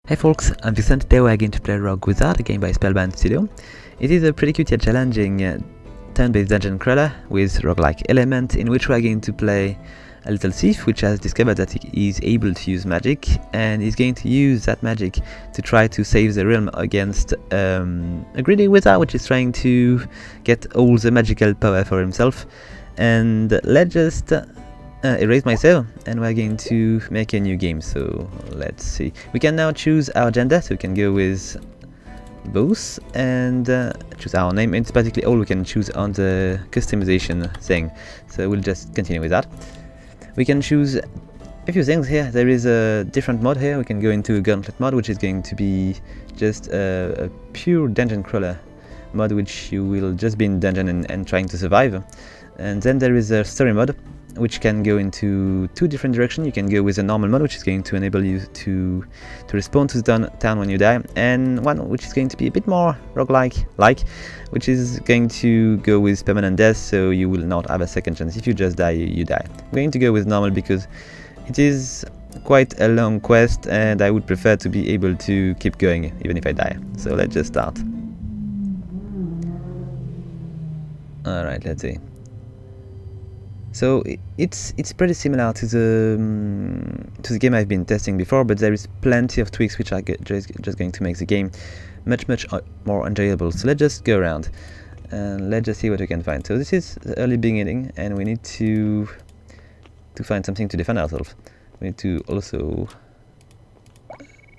Hey folks, I'm Vincent. Today we're going to play Rogue Wizard, a game by Spellbound Studio. It is a pretty cute yet challenging turn-based dungeon crawler with roguelike element in which we're going to play a little thief which has discovered that he is able to use magic, and he's going to use that magic to try to save the realm against a greedy wizard which is trying to get all the magical power for himself. And let's just erase myself, and we're going to make a new game. So let's see, we can now choose our gender, so we can go with both and choose our name. It's basically all we can choose on the customization thing, so we'll just continue with that. We can choose a few things here. There is a different mode here. We can go into a gauntlet mode, which is going to be just a pure dungeon crawler mode, which you will just be in dungeon and trying to survive. And then there is a story mode, which can go into two different directions. You can go with a normal mode, which is going to enable you to respawn to the town when you die, and one which is going to be a bit more roguelike, which is going to go with permanent death, so you will not have a second chance. If you just die, you die. I'm going to go with normal because it is quite a long quest, and I would prefer to be able to keep going even if I die. So let's just start. Alright, let's see. So it's pretty similar to the game I've been testing before, but there is plenty of tweaks which are just going to make the game much more enjoyable. So let's just go around and let's just see what we can find. So this is the early beginning, and we need to find something to defend ourselves. We need to also,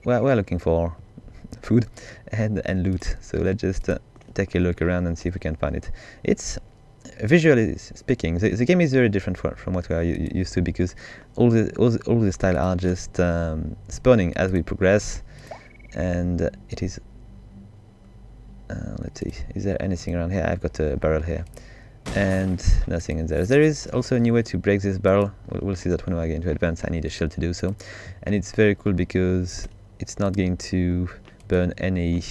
well, we're looking for food and loot. So let's just take a look around and see if we can find it. It's visually speaking, the game is very different from what we are used to, because all the style are just spawning as we progress, and it is let's see, is there anything around here? I've got a barrel here and nothing in there. There is also a new way to break this barrel. We'll see that when we're going to advance. I need a shield to do so, and it's very cool because it's not going to burn any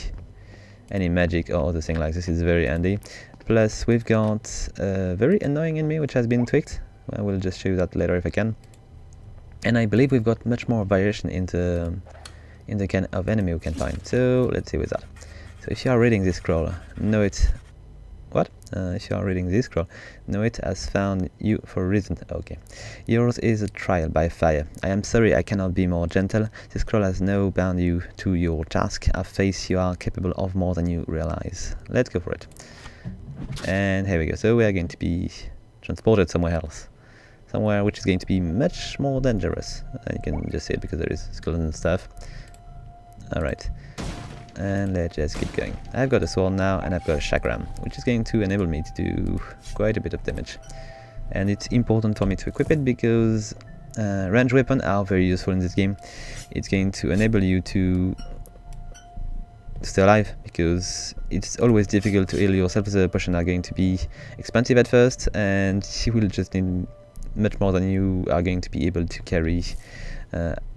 magic or other thing like this. It's very handy. Plus, we've got a very annoying enemy which has been tweaked. I will just show you that later if I can. And I believe we've got much more variation in the kind of enemy we can find. So let's see with that. So if you are reading this scroll, know it. What? If you are reading this scroll, know it has found you for a reason. Okay. Yours is a trial by fire. I am sorry I cannot be more gentle. This scroll has now bound you to your task. A face you are capable of more than you realize. Let's go for it. And here we go. So we are going to be transported somewhere else, somewhere which is going to be much more dangerous. You can just see it because there is skeletons and stuff. Alright, and let's just keep going. I've got a sword now, and I've got a chakram, which is going to enable me to do quite a bit of damage. And it's important for me to equip it because ranged weapons are very useful in this game. It's going to enable you to stay alive, because it's always difficult to heal yourself. The potions are going to be expensive at first, and you will just need much more than you are going to be able to carry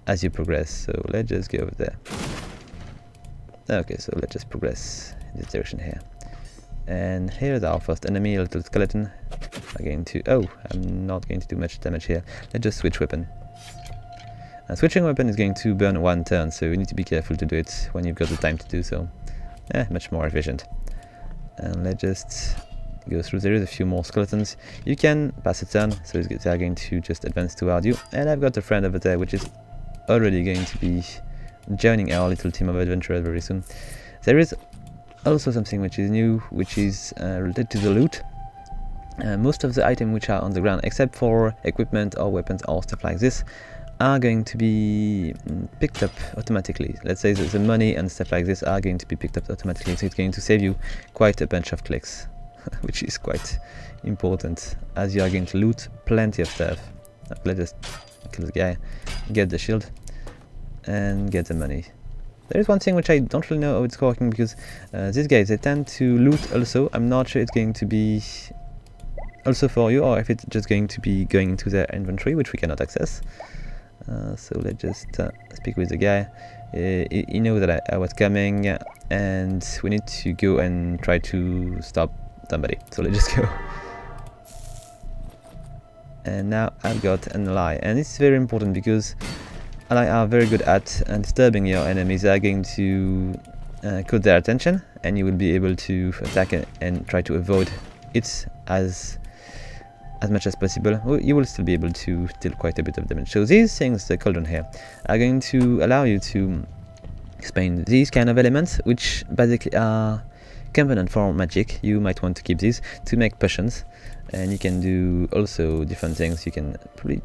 as you progress. So let's just go over there. Okay, so let's just progress in this direction here. And here's our first enemy, a little skeleton. I'm going to, oh, I'm not going to do much damage here. Let's just switch weapon. Switching weapon is going to burn one turn, so you need to be careful to do it when you've got the time to do so. Much more efficient. And let's just go through. There is a few more skeletons. You can pass a turn, so they are going to just advance toward you. And I've got a friend over there, which is already going to be joining our little team of adventurers very soon. There is also something which is new, which is related to the loot. Most of the items which are on the ground, except for equipment or weapons or stuff like this, are going to be picked up automatically. Let's say that the money and stuff like this are going to be picked up automatically, so it's going to save you quite a bunch of clicks, which is quite important, as you are going to loot plenty of stuff. Let's just kill the guy, get the shield, and get the money. There is one thing which I don't really know how it's working, because these guys, they tend to loot also. I'm not sure it's going to be also for you, or if it's just going to be going into their inventory, which we cannot access. So let's just speak with the guy. He knows that I was coming, and we need to go and try to stop somebody. So let's just go. And now I've got an ally, and it's very important because are very good at disturbing your enemies. They are going to caught their attention, and you will be able to attack and try to avoid it as much as possible. You will still be able to deal quite a bit of damage. So these things, the cauldron here, are going to allow you to explain these kind of elements, which basically are component for magic. You might want to keep these to make potions, and you can do also different things. You can probably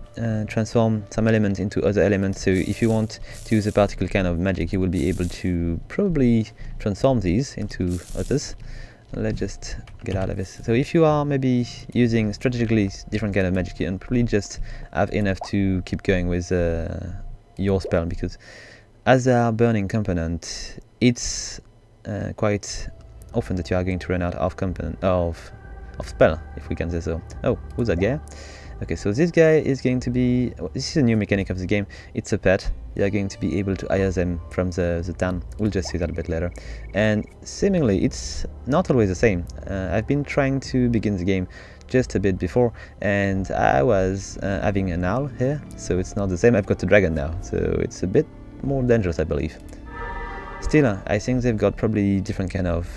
transform some elements into other elements. So if you want to use a particular kind of magic, you will be able to probably transform these into others. Let's just get out of this. So if you are maybe using strategically different kind of magic, you can probably just have enough to keep going with your spell, because as they are burning component, it's quite often that you are going to run out of component of spell, if we can say so. Oh, who's that guy? Okay, so this guy is going to be... this is a new mechanic of the game. It's a pet. You are going to be able to hire them from the town. We'll just see that a bit later. And seemingly, it's not always the same. I've been trying to begin the game just a bit before, and I was having an owl here, so it's not the same. I've got a dragon now, so it's a bit more dangerous, I believe. Still, I think they've got probably different kind of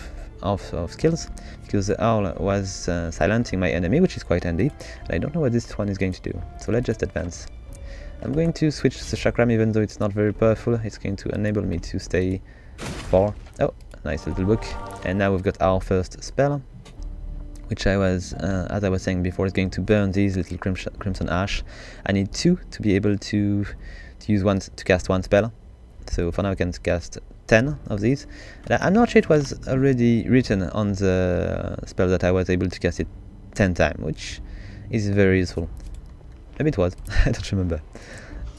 skills, because the owl was silencing my enemy, which is quite handy, and I don't know what this one is going to do. So let's just advance. I'm going to switch the chakram, even though it's not very powerful. It's going to enable me to stay far. Oh, nice little book. And now we've got our first spell, which I was, as I was saying before, is going to burn these little crimson ash. I need 2 to be able to cast one spell. So for now I can cast 10 of these. And I'm not sure it was already written on the spell that I was able to cast it 10 times, which is very useful. Maybe it was, I don't remember.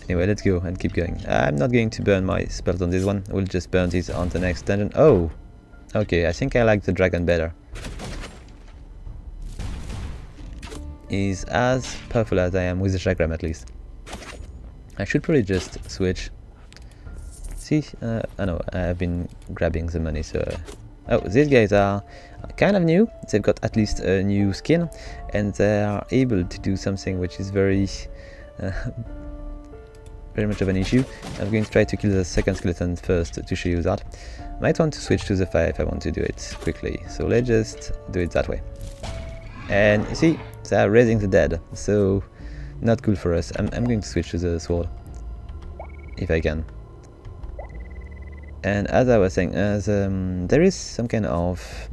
Anyway, let's go and keep going. I'm not going to burn my spells on this one. We'll just burn these on the next dungeon. Oh, okay, I think I like the dragon better. He's as powerful as I am with the chakram, at least. I should probably just switch. See, I know, I've been grabbing the money, so... oh, these guys are kind of new. They've got at least a new skin, and they are able to do something which is very much of an issue. I'm going to try to kill the second skeleton first to show you that. Might want to switch to the fire if I want to do it quickly, so let's just do it that way. And you see, they are raising the dead, so not cool for us. I'm going to switch to the sword, if I can. And as I was saying, there is some kind of,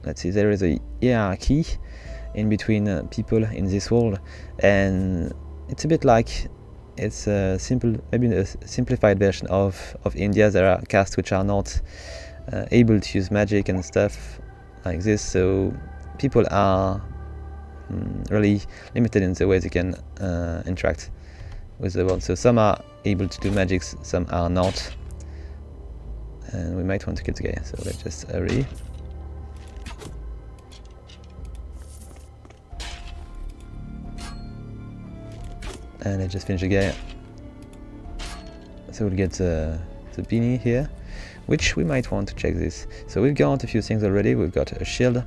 let's see, there is a hierarchy in between people in this world, and it's a bit like, it's a simple, maybe a simplified version of India. There are castes which are not able to use magic and stuff like this, so people are really limited in the way they can interact with the world. So some are able to do magics, some are not. And we might want to kill the guy, so let's just hurry. And let's just finish the guy. So we'll get the beanie here, which we might want to check this. So we've got a few things already. We've got a shield,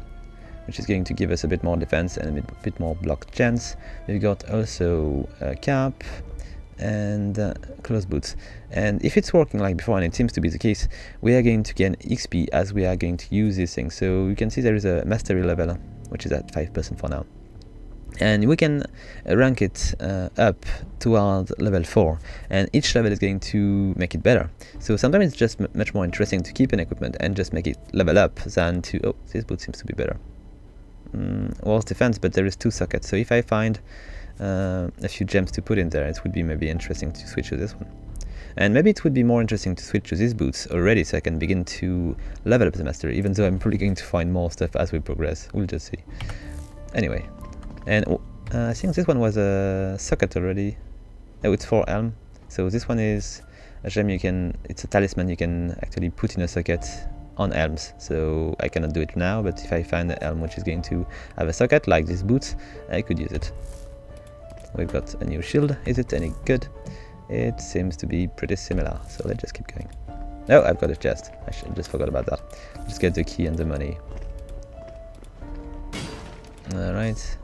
which is going to give us a bit more defense and a bit more block chance. We've got also a cap and close boots, and if it's working like before, and it seems to be the case, we are going to gain XP as we are going to use these things. So you can see there is a mastery level which is at 5% for now, and we can rank it up towards level 4, and each level is going to make it better. So sometimes it's just much more interesting to keep an equipment and just make it level up than to, oh, this boot seems to be better. Walls defense, but there is 2 sockets, so if I find a few gems to put in there, it would be maybe interesting to switch to this one. And maybe it would be more interesting to switch to these boots already, so I can begin to level up the mastery, even though I'm probably going to find more stuff as we progress. We'll just see. Anyway, and I think this one was a socket already. Oh, it's for elm. So this one is a gem you can, it's a talisman you can actually put in a socket on elms. So I cannot do it now, but if I find an elm which is going to have a socket like these boots, I could use it. We've got a new shield. Is it any good? It seems to be pretty similar, so let's just keep going. Oh, I've got a chest. I just forgot about that. Let's get the key and the money. Alright.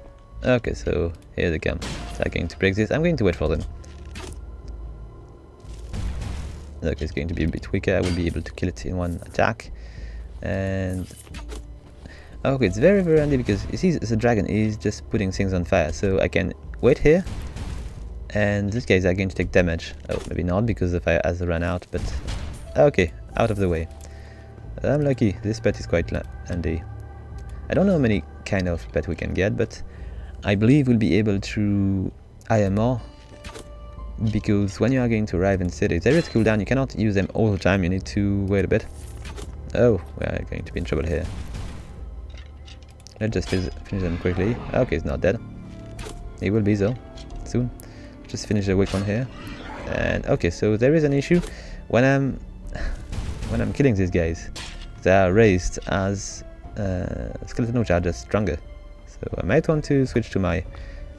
Okay, so here they come. They're going to break this. I'm going to wait for them. Look, it's going to be a bit weaker. I will be able to kill it in one attack. And okay, it's very, very handy because you see the dragon is just putting things on fire. So I can wait here, and these guys are going to take damage. Oh, maybe not because the fire has run out, but okay, out of the way. I'm lucky. This pet is quite handy. I don't know how many kind of pet we can get, but I believe we'll be able to hire more, because when you are going to arrive in cities, there is cooldown. You cannot use them all the time. You need to wait a bit. Oh, we are going to be in trouble here. Let's just finish them quickly. Okay, he's not dead. He will be though, soon. Just finish the weak one here. And okay, so there is an issue. When I'm killing these guys, they are raised as skeleton, which are just stronger. So I might want to switch to my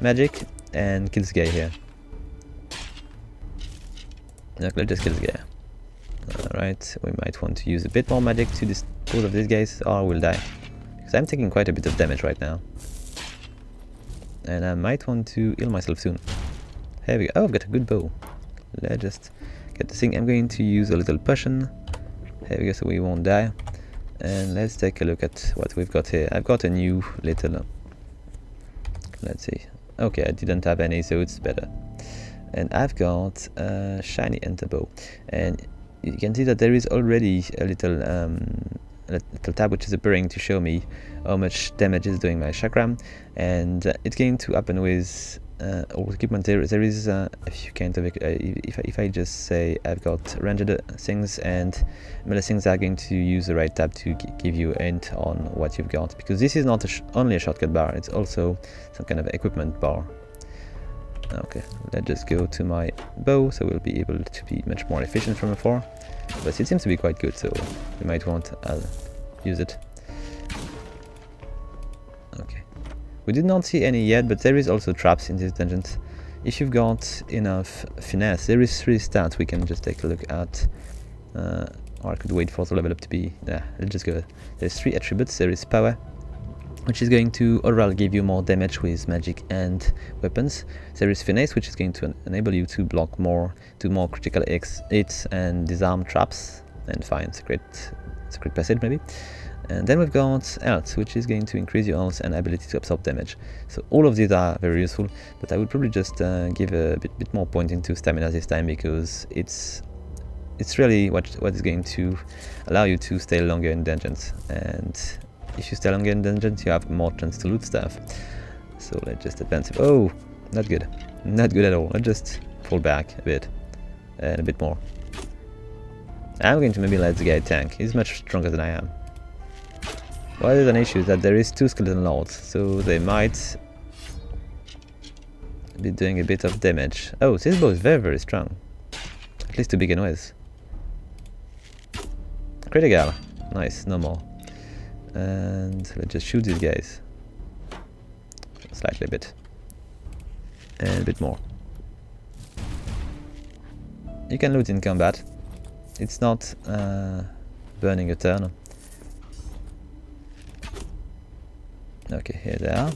magic and kill this guy here. Look, let's just kill this guy. Alright, we might want to use a bit more magic to dispose of these guys, or we'll die. Because I'm taking quite a bit of damage right now. And I might want to heal myself soon. Here we go. Oh, I've got a good bow. Let's just get the thing. I'm going to use a little potion. Here we go, so we won't die. And let's take a look at what we've got here. I've got a new little... let's see. Okay, I didn't have any, so it's better. And I've got a shiny enter bow. And you can see that there is already a little tab which is appearing to show me how much damage is doing my chakram. And it's going to happen with all equipment. There is a few kinds of if I just say I've got ranged things and melee things, are going to use the right tab to give you a hint on what you've got, because this is not only a shortcut bar, it's also some kind of equipment bar. Okay, let's just go to my bow, so we'll be able to be much more efficient from afar. But it seems to be quite good, so we might want to use it. Okay. We did not see any yet, but there is also traps in these dungeons. If you've got enough finesse, there is 3 stats we can just take a look at. Or I could wait for the level up to be... Nah, let's just go. There's 3 attributes. There is power, which is going to overall give you more damage with magic and weapons. There is finesse, which is going to enable you to block more, do more critical hits and disarm traps and find secret passage maybe. And then we've got health, which is going to increase your health and ability to absorb damage. So all of these are very useful, but I would probably just give a bit more point into stamina this time, because it's really what is going to allow you to stay longer in dungeons. And if you stay longer in dungeons, you have more chance to loot stuff. So let's just advance. Oh, not good. Not good at all. Let's just fall back a bit. And a bit more. I'm going to maybe let the guy tank. He's much stronger than I am. Well, there's an issue that there is 2 skeleton lords, so they might be doing a bit of damage. Oh, this bow is very, very strong. At least to begin with. Critical. Nice, no more. And let's just shoot these guys. Slightly a bit. And a bit more. You can loot in combat. It's not burning a turn. Okay, here they are.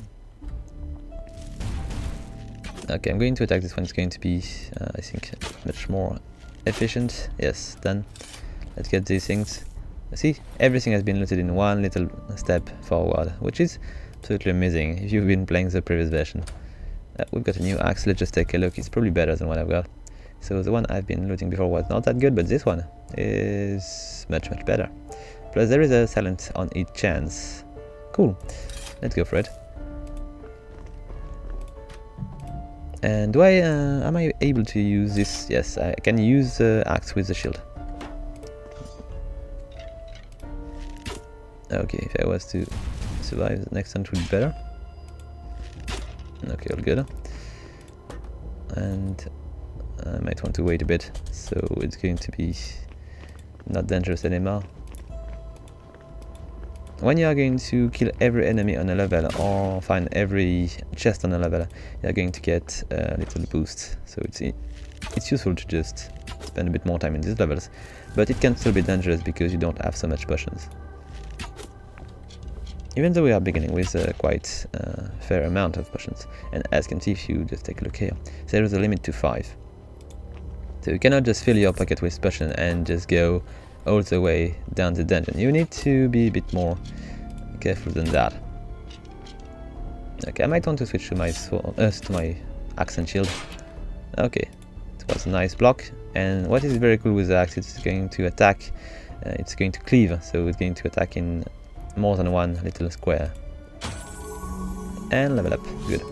Okay, I'm going to attack this one. It's going to be, I think, much more efficient. Yes, done. Let's get these things. See, everything has been looted in one little step forward, which is absolutely amazing if you've been playing the previous version. We've got a new axe. Let's just take a look. It's probably better than what I've got. So the one I've been looting before was not that good, but this one is much, much better. Plus there is a silent on each chance. Cool. Let's go for it. And do am I able to use this? Yes, I can use the axe with the shield. Okay, if I was to survive, the next hunt would be better. Okay, all good. And I might want to wait a bit, so it's going to be not dangerous anymore. When you are going to kill every enemy on a level or find every chest on a level, you are going to get a little boost. So it's useful to just spend a bit more time in these levels, but it can still be dangerous because you don't have so much potions. Even though we are beginning with quite a fair amount of potions, and as you can see if you just take a look here, there is a limit to 5. So you cannot just fill your pocket with potion and just go all the way down the dungeon. You need to be a bit more careful than that. Okay, I might want to switch to my axe and shield. Okay, it was a nice block. And what is very cool with the axe, it's going to attack, it's going to cleave, so it's going to attack in more than one little square. And level up, good.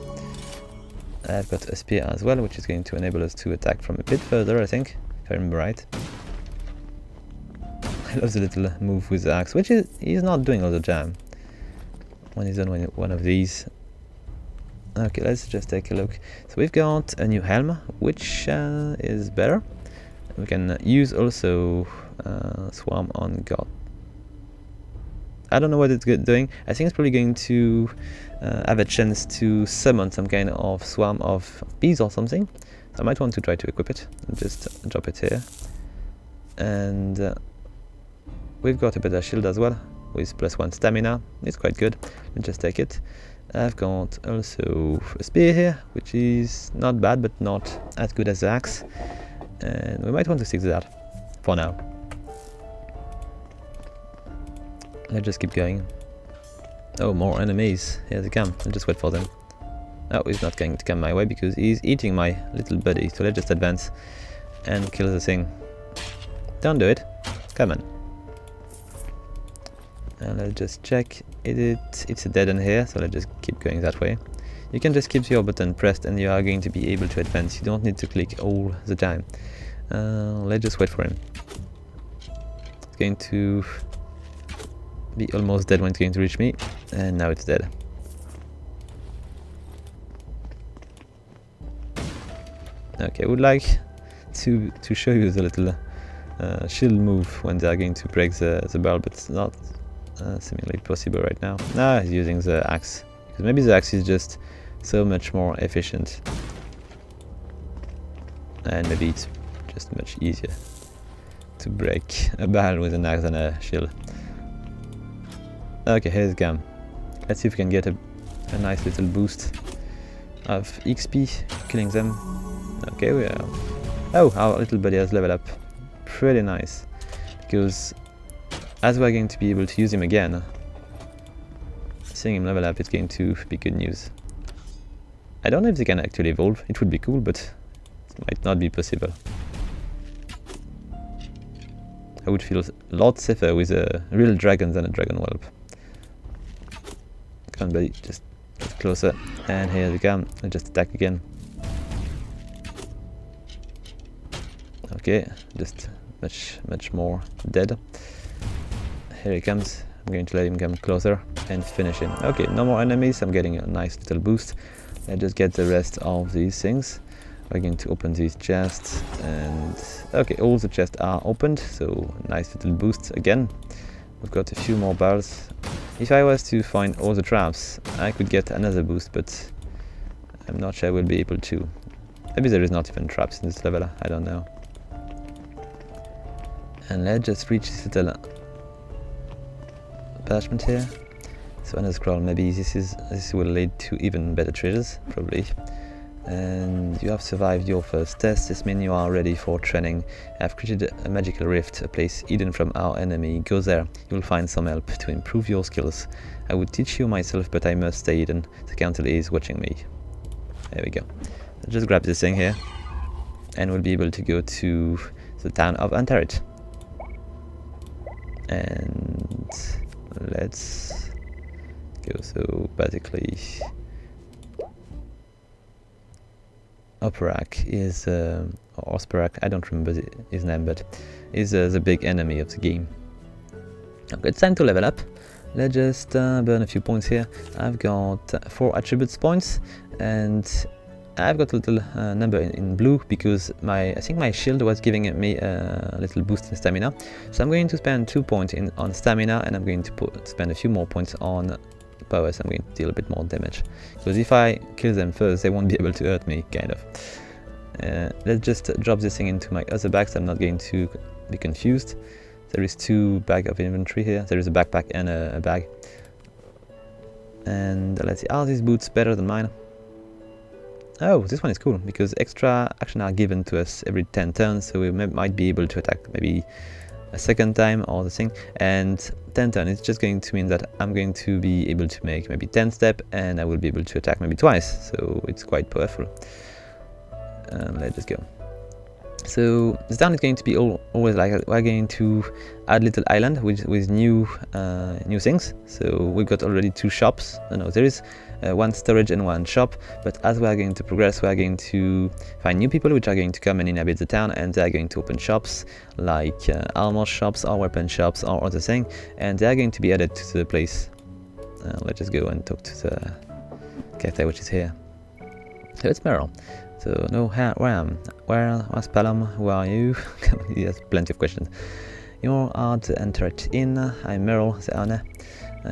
I've got a spear as well, which is going to enable us to attack from a bit further, I think, if I remember right. I love the little move with the axe, which he's not doing all the time when he's on one of these. Okay, let's just take a look. So we've got a new helm, which is better. We can use also Swarm on God. I don't know what it's doing. I think it's probably going to have a chance to summon some kind of swarm of bees or something. So I might want to try to equip it and just drop it here. And we've got a better shield as well with +1 stamina. It's quite good. Let's just take it. I've got also a spear here, which is not bad but not as good as the axe. And we might want to stick to that for now. Let's just keep going. Oh, more enemies. Here they come. Let's just wait for them. Oh, he's not going to come my way because he's eating my little buddy. So let's just advance and kill the thing. Don't do it. Come on. And let's just check. It's a dead end here, so let's just keep going that way. You can just keep your button pressed and you are going to be able to advance. You don't need to click all the time. Let's just wait for him. It's going to be almost dead when it's going to reach me, and now it's dead. Okay, I would like to show you the little shield move when they are going to break the barrel, but it's not seemingly possible right now. Nah, he's using the axe, because maybe the axe is just so much more efficient, and maybe it's just much easier to break a barrel with an axe than a shield. Okay, here's Gam. Let's see if we can get a nice little boost of XP killing them. Okay, we are. Oh, our little buddy has leveled up. Pretty nice. Because as we're going to be able to use him again, seeing him level up is going to be good news. I don't know if they can actually evolve. It would be cool, but it might not be possible. I would feel a lot safer with a real dragon than a dragon whelp. Come on, buddy, just get closer. And here they come. I'll just attack again. Okay, just much more dead. Here he comes. I'm going to let him come closer and finish him. Okay, no more enemies. I'm getting a nice little boost. Let's just get the rest of these things. We're going to open these chests, and okay, all the chests are opened, so nice little boost again. We've got a few more barrels. If I was to find all the traps, I could get another boost, but I'm not sure I will be able to. Maybe there is not even traps in this level, I don't know. And let's just reach this little attachment here. So another scroll, maybe this will lead to even better treasures, probably. And you have survived your first test. This means you are ready for training. I have created a magical rift, a place hidden from our enemy. Go there, you will find some help to improve your skills. I would teach you myself, but I must stay hidden. The council is watching me. There we go. I'll just grab this thing here, and we'll be able to go to the town of Antarit. And let's go. So basically, Oparak is, or Osperak, I don't remember his name, but is the big enemy of the game. Okay, it's time to level up. Let's just burn a few points here. I've got 4 attributes points, and I've got a little number in blue because I think my shield was giving me a little boost in stamina. So I'm going to spend 2 points on stamina, and I'm going to spend a few more points on power, so I'm going to deal a bit more damage. Because if I kill them first, they won't be able to hurt me, kind of. Let's just drop this thing into my other bag, so I'm not going to be confused. There is 2 bags of inventory here. There is a backpack and a bag. And let's see, are these boots better than mine? Oh, this one is cool, because extra action are given to us every 10 turns, so we might be able to attack maybe a second time or the thing, and 10 turns, it's just going to mean that I'm going to be able to make maybe 10 step, and I will be able to attack maybe twice, so it's quite powerful. Let's just go. So this town is going to be always like, we're going to add little island with new things. So we've got already 2 shops. No, there is 1 storage and 1 shop, but as we are going to progress, we are going to find new people which are going to come and inhabit the town, and they are going to open shops like armor shops or weapon shops or other thing, and they are going to be added to the place. Let's just go and talk to the character which is here. So it's Meryl. So, no, where's Pelham? Who are you? He has plenty of questions. You are to enter it in. I'm Meryl, the owner.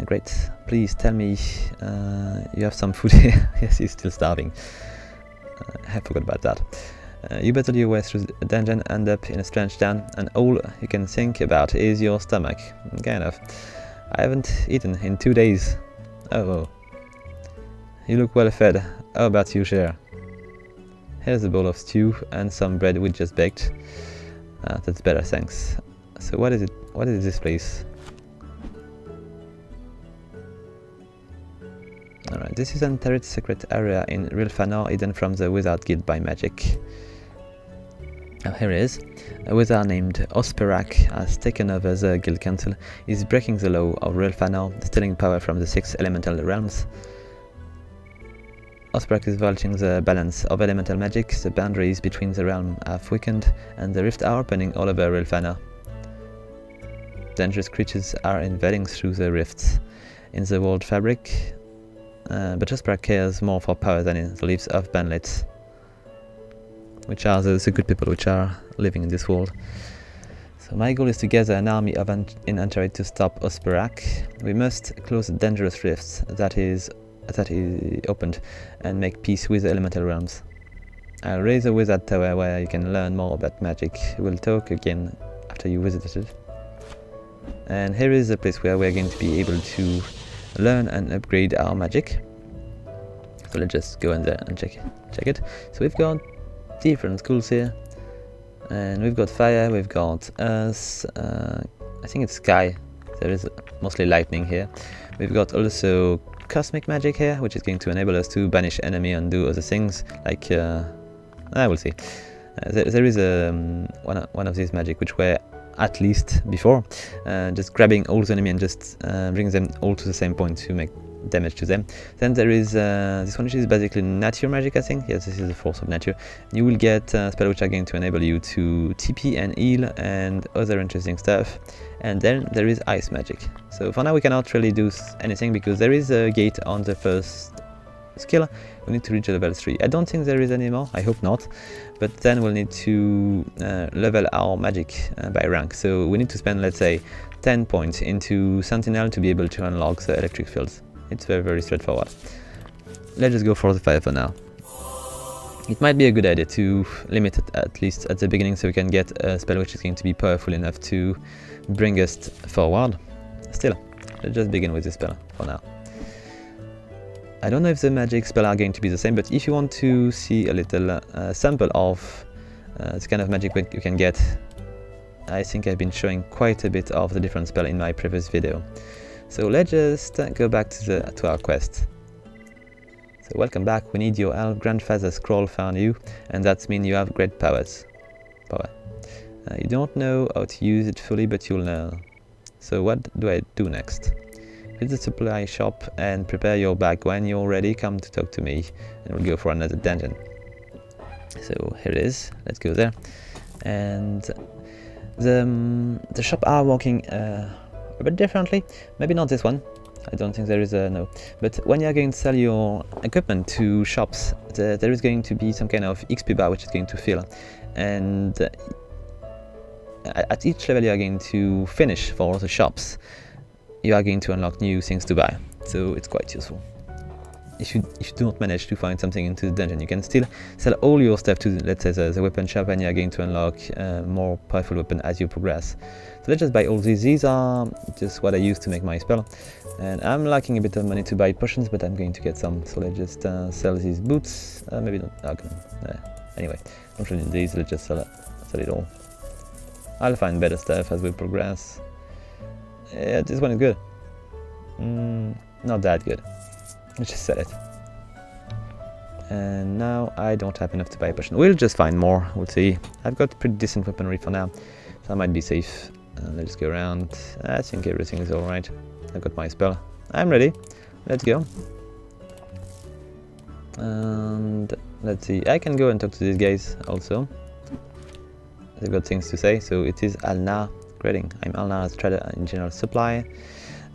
Great. Please tell me you have some food here. Yes, he's still starving. I forgot about that. You battle your way through a dungeon, end up in a strange town, and all you can think about is your stomach. Kind of. I haven't eaten in 2 days. Oh. You look well fed. How about you share? Here's a bowl of stew and some bread we just baked. That's better, thanks. So what is it? What is this place? Alright, this is an turret secret area in Real Fanor, hidden from the Wizard Guild by magic. Oh, here it is. A wizard named Osperak has taken over the Guild Council. He's breaking the law of Real Fanor, stealing power from the 6 elemental realms. Osperak is vaulting the balance of elemental magic. The boundaries between the realms have weakened, and the rifts are opening all over Real Fanor. Dangerous creatures are invading through the rifts in the world fabric, but Osperak cares more for power than in the lives of bandits, which are the good people which are living in this world. So my goal is to gather an army of Enantarid to stop Osperak. We must close the dangerous rifts that is opened and make peace with the elemental realms. I'll raise a wizard tower where you can learn more about magic. We'll talk again after you visited it. And here is the place where we're going to be able to learn and upgrade our magic. So let's just go in there and check it. So we've got different schools here, and we've got fire, we've got earth, I think it's sky. There is mostly lightning here. We've got also cosmic magic here, which is going to enable us to banish enemy and do other things like I will see. There is one of these magic which were at least before just grabbing all the enemy and just bring them all to the same point to make damage to them. Then there is this one which is basically nature magic, I think. Yes, this is the force of nature. You will get spells which are going to enable you to TP and heal and other interesting stuff. And then there is ice magic. So for now we cannot really do anything because there is a gate on the first skill. We need to reach level 3. I don't think there is any more, I hope not. But then we'll need to level our magic by rank. So we need to spend, let's say, 10 points into Sentinel to be able to unlock the electric fields. It's very, very straightforward. Let's just go for the fire for now. It might be a good idea to limit it at least at the beginning so we can get a spell which is going to be powerful enough to bring us forward. Still, let's just begin with this spell for now. I don't know if the magic spells are going to be the same, but if you want to see a little sample of this kind of magic you can get, I think I've been showing quite a bit of the different spells in my previous video. So let's just go back to our quest. So welcome back, we need your elf grandfather's scroll found you, and that means you have great powers. You don't know how to use it fully, but you'll know. So what do I do next? Hit the supply shop and prepare your bag. When you're ready, come to talk to me, and we'll go for another dungeon. So here it is, let's go there. And the shop are working a bit differently, maybe not this one. I don't think there is a no, but when you're going to sell your equipment to shops, there is going to be some kind of XP bar which is going to fill, and at each level you are going to finish for the shops, you are going to unlock new things to buy, so it's quite useful. if you don't manage to find something into the dungeon, you can still sell all your stuff to, let's say, the weapon shop, and you're going to unlock more powerful weapon as you progress. So let's just buy all these. These are just what I use to make my spell, and I'm lacking a bit of money to buy potions, but I'm going to get some. So let's just sell these boots. Maybe not. Okay. Anyway, don't really need these. Let's just sell it all. I'll find better stuff as we progress. Yeah, this one is good. Not that good. Let's just sell it. And now I don't have enough to buy a potion. We'll just find more. We'll see. I've got pretty decent weaponry for now, so I might be safe. Let's go around. I think everything is alright. I've got my spell. I'm ready. Let's go. And let's see. I can go and talk to these guys also. They've got things to say. So it is Alnar. Greeting. I'm Alnar, a trader in general supply.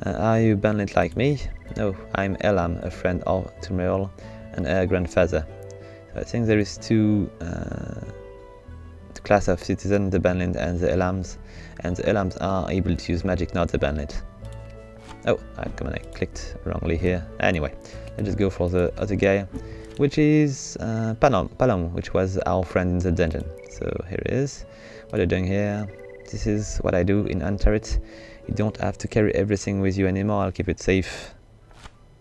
Are you bandit like me? No, I'm Elam, a friend of Tumreol and a grandfather. So I think there is two class of citizen, the bandit and the Elams, and the Elams are able to use magic, not the bandit. Oh, come on, I clicked wrongly here. Anyway, let's just go for the other guy, which is Palom, which was our friend in the dungeon. So here it is. What are you doing here? This is what I do in Antarit. You don't have to carry everything with you anymore. I'll keep it safe.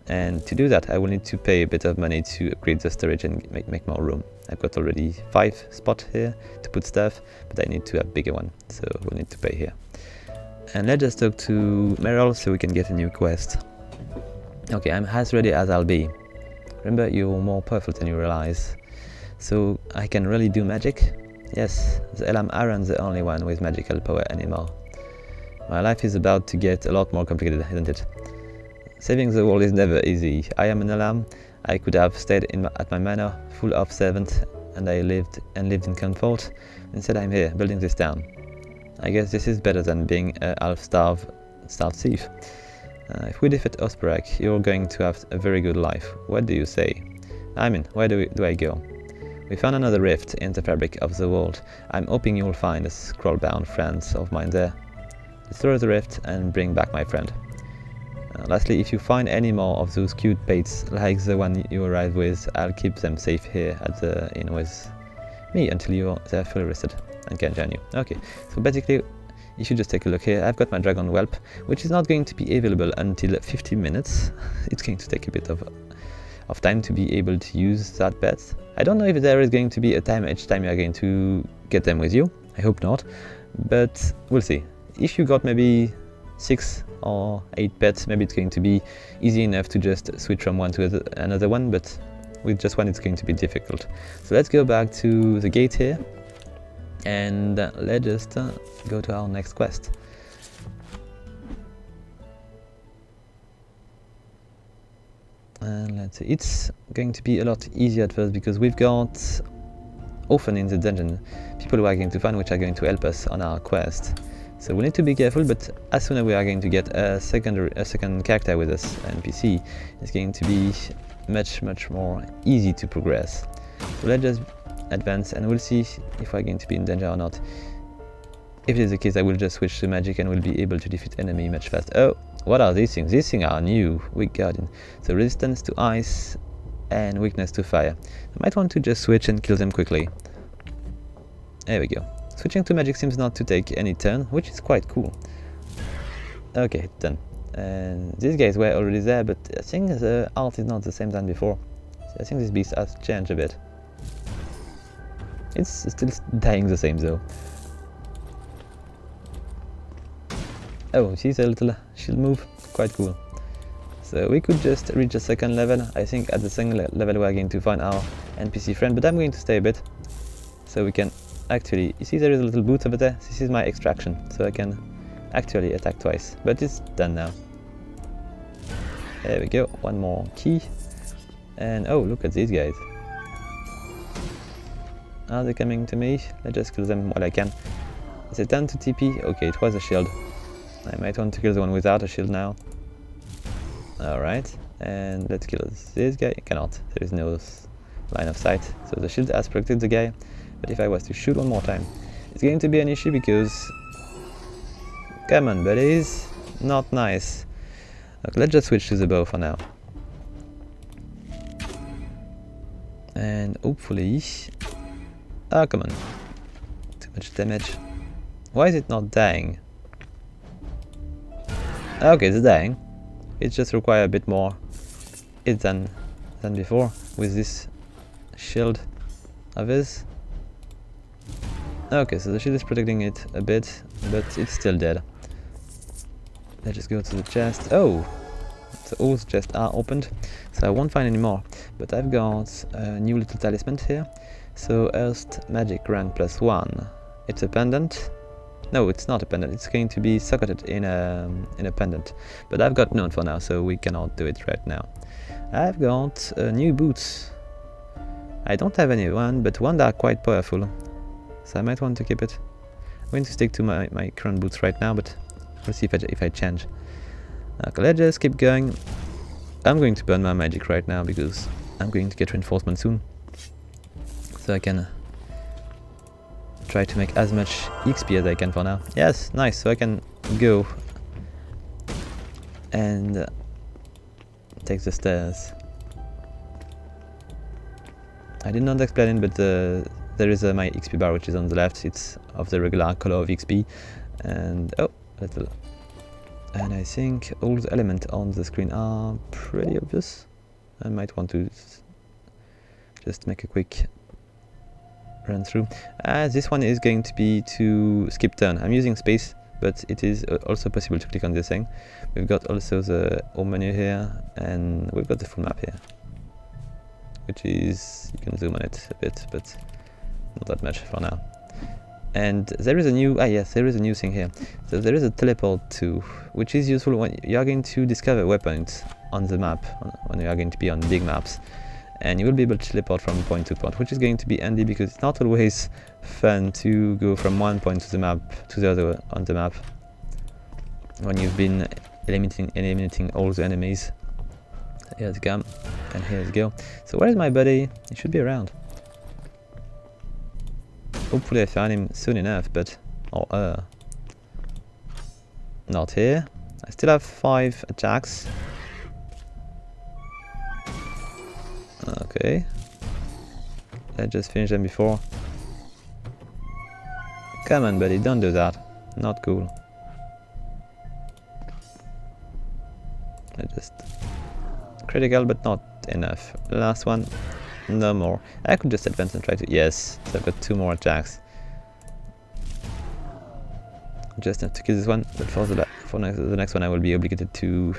And to do that, I will need to pay a bit of money to upgrade the storage and make more room. I've got already 5 spots here to put stuff, but I need to have a bigger one, so we'll need to pay here. And let's just talk to Meryl so we can get a new quest. Okay, I'm as ready as I'll be. Remember, you're more powerful than you realize. So I can really do magic? Yes, the Elam aren't the only one with magical power anymore. My life is about to get a lot more complicated, isn't it? Saving the world is never easy. I am an Elam. I could have stayed at my manor, full of servants, and I lived in comfort. Instead, I'm here, building this town. I guess this is better than being a half-starved thief. If we defeat Osprak, you're going to have a very good life. What do you say? I mean, where do I go? We found another rift in the fabric of the world. I'm hoping you'll find a scroll-bound friends of mine there. Destroy the rift and bring back my friend. Lastly, if you find any more of those cute pates like the one you arrived with, I'll keep them safe here at the inn with me until they're fully rested and can join you. Okay, so basically, if you just take a look here, I've got my dragon whelp, which is not going to be available until 15 minutes. It's going to take a bit of time to be able to use that pet. I don't know if there is going to be a time each time you are going to get them with you. I hope not, but we'll see. If you got maybe 6 or 8 pets, maybe it's going to be easy enough to just switch from one to another one, but with just one it's going to be difficult. So let's go back to the gate here, and let's just go to our next quest. And let's see, it's going to be a lot easier at first because we've got often in the dungeon people who are going to find which are going to help us on our quest. So we need to be careful, but as soon as we are going to get a second character with us, NPC, it's going to be much more easy to progress. So let's just advance and we'll see if we're going to be in danger or not. If it is the case, I will just switch to magic and we'll be able to defeat enemy much faster. Oh, what are these things? These things are new. Weak guardian. So resistance to ice and weakness to fire. I might want to just switch and kill them quickly. There we go. Switching to magic seems not to take any turn, which is quite cool. Okay, done. And these guys were already there, but I think the art is not the same than before. So I think this beast has changed a bit. It's still dying the same though. Oh, she's a little shield move, quite cool. So we could just reach a second level. I think at the second level we are going to find our NPC friend, but I'm going to stay a bit. So we can actually, you see there is a little boot over there? This is my extraction, so I can actually attack twice, but it's done now. There we go, one more key. And oh, look at these guys. Are they coming to me? Let's just kill them while I can. Is it done to TP? Okay, it was a shield. I might want to kill the one without a shield now. Alright, and let's kill this guy. Cannot, there is no line of sight. So the shield has protected the guy, but if I was to shoot one more time, it's going to be an issue because... Come on, buddies. Not nice. Okay, let's just switch to the bow for now. And hopefully... Ah, come on. Too much damage. Why is it not dying? Okay, it's dying. It just requires a bit more hit than before with this shield of his. Okay, so the shield is protecting it a bit, but it's still dead. Let's just go to the chest. Oh! So all the chests are opened, so I won't find any more. But I've got a new little talisman here. So Earth Magic Rank +1. It's a pendant. No, it's not a pendant. It's going to be socketed in a pendant. But I've got none for now, so we cannot do it right now. I've got new boots. I don't have any one, but one that are quite powerful. So I might want to keep it. I'm going to stick to my current boots right now, but we'll see if I change. Okay, let's just keep going. I'm going to burn my magic right now because I'm going to get reinforcement soon. So I can try to make as much XP as I can for now. Yes, nice. So I can go and take the stairs. I did not explain it, but there is my XP bar, which is on the left. It's of the regular color of XP, and oh, little. And I think all the elements on the screen are pretty obvious. I might want to just make a quick run through. This one is going to be to skip turn. I'm using space, but it is also possible to click on this thing. We've got also the home menu here, and we've got the full map here, which is, you can zoom on it a bit, but not that much for now. And there is a new, yes, there is a new thing here. So there is a teleport too, which is useful when you are going to discover weapons on the map, when you are going to be on big maps. And you will be able to teleport from point to point, which is going to be handy because it's not always fun to go from one point to the map to the other on the map when you've been eliminating all the enemies. Here they come, and here they go. So where is my buddy? He should be around. Hopefully I find him soon enough, but not here. I still have 5 attacks. Okay. Let's just finish them before. Come on, buddy, don't do that. Not cool. I just critical, but not enough. Last one. No more. I could just advance and try to... Yes, so I've got 2 more attacks. Just have to kill this one, but for the next one I will be obligated to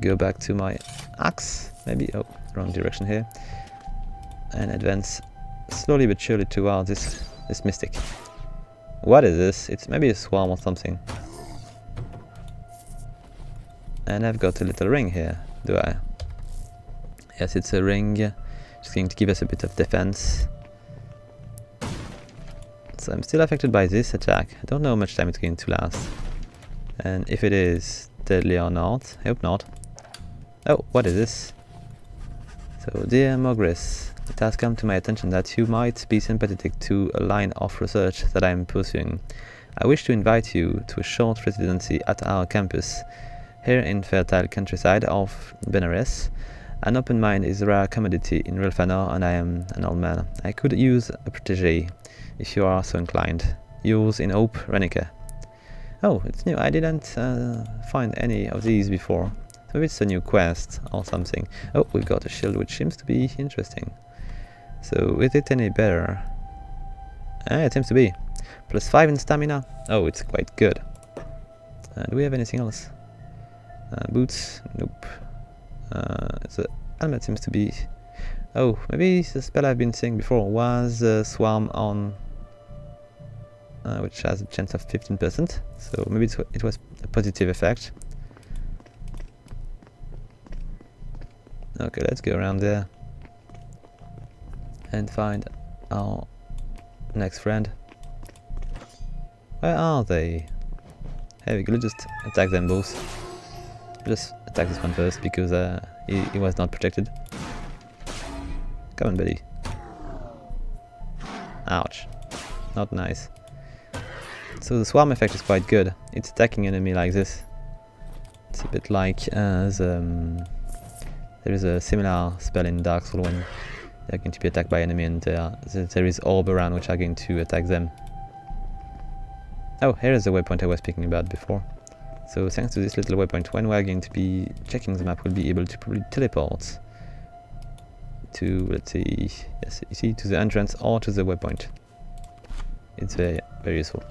go back to my axe, maybe. Oh, wrong direction here. And advance slowly but surely towards this mystic. What is this? It's maybe a swarm or something. And I've got a little ring here, do I? Yes, it's a ring. Just going to give us a bit of defense. So I'm still affected by this attack. I don't know how much time it's going to last. And if it is deadly or not. I hope not. Oh, what is this? So, dear Mogris, it has come to my attention that you might be sympathetic to a line of research that I am pursuing. I wish to invite you to a short residency at our campus, here in fertile countryside of Benares. An open mind is a rare commodity in Relfanor, and I am an old man. I could use a protégé, if you are so inclined. Yours in hope, Renika. Oh, it's new. I didn't find any of these before. So it's a new quest or something. Oh, we've got a shield, which seems to be interesting. So, is it any better? It seems to be. +5 in stamina. Oh, it's quite good. Do we have anything else? Boots? Nope. The helmet seems to be... Oh, maybe the spell I've been saying before was Swarm on... which has a chance of 15%. So maybe it was a positive effect. Okay, let's go around there and find our next friend. Where are they? Here we go, let's just attack them both. Just attack this one first because he was not protected. Come on, buddy. Ouch. Not nice. So the swarm effect is quite good. It's attacking enemy like this. It's a bit like there is a similar spell in Dark Souls when they're going to be attacked by enemy, and there is orb around which are going to attack them. Oh, here is the waypoint I was speaking about before. So thanks to this little waypoint, when we're going to be checking the map, we'll be able to probably teleport to, let's say, yes, you see, to the entrance or to the waypoint. It's very, very useful.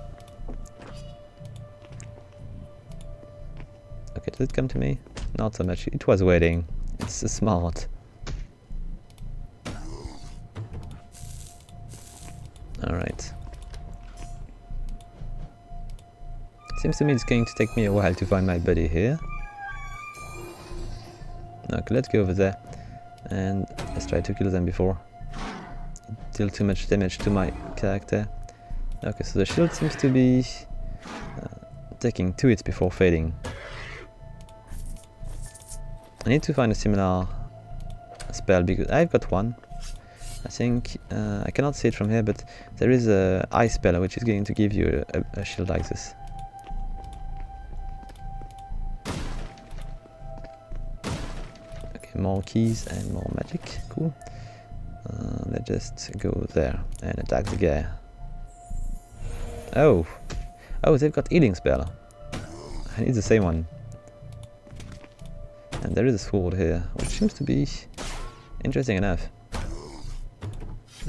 Okay, does it come to me? Not so much. It was waiting. It's smart. Alright. Seems to me it's going to take me a while to find my buddy here. Okay, let's go over there and let's try to kill them before it deal too much damage to my character. Okay, so the shield seems to be taking 2 hits before fading. I need to find a similar spell because I've got one. I think I cannot see it from here, but there is a ice spell which is going to give you a shield like this. Okay, more keys and more magic. Cool. Let's just go there and attack the guy. Oh, they've got healing spell. I need the same one. And there is a sword here, which seems to be interesting enough.